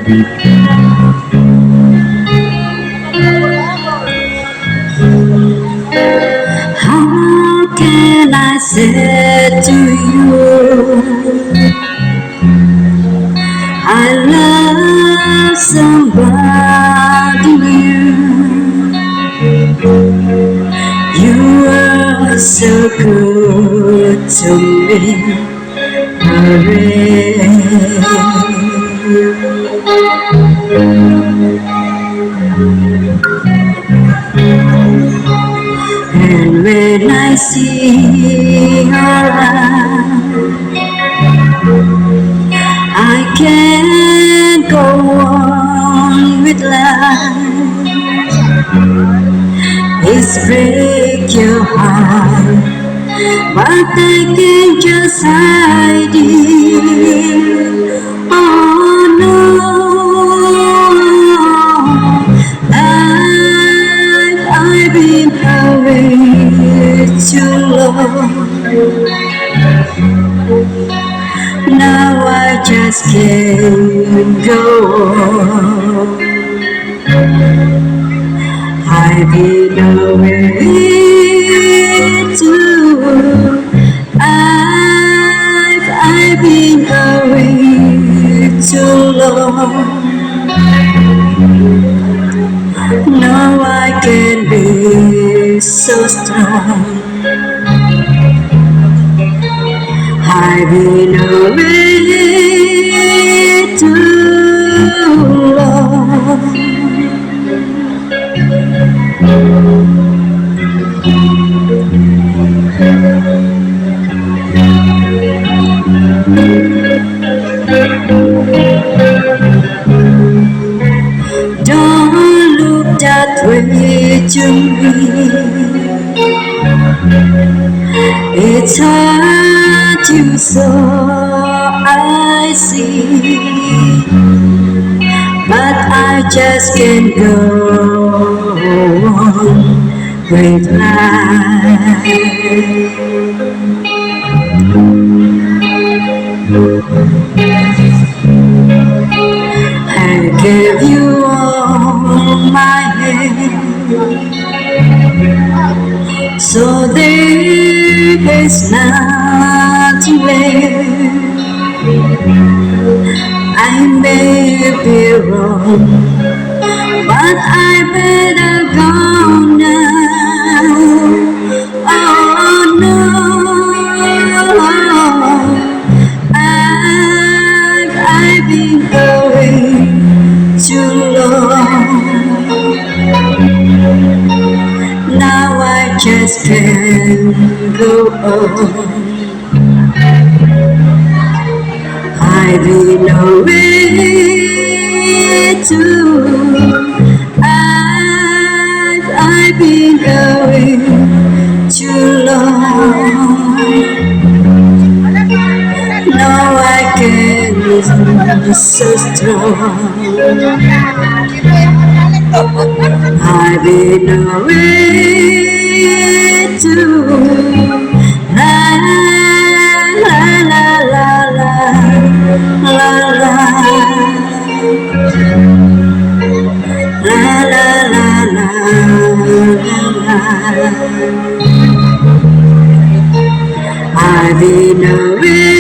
How can I say to you I love somebody new? You are so good to me, and when I see your eyes, I can't go on with life. It's break your heart, but I can just hide it. Oh no, I've been away too long. Now I just can't go on. I've been away too. I've been away too long. Now I can be so strong. I've been away too long. Don't look that way to me. It's hard to so I see, but I just can't go on with life. I gave you all my hand, so there is nothing left. I may be wrong, but I better go now. Oh no, I've been going too long. Now I just can't go on. I've been away too. I've been away too long. Now I can be so strong. I've been away too. La la la la la la la la la la. I've been away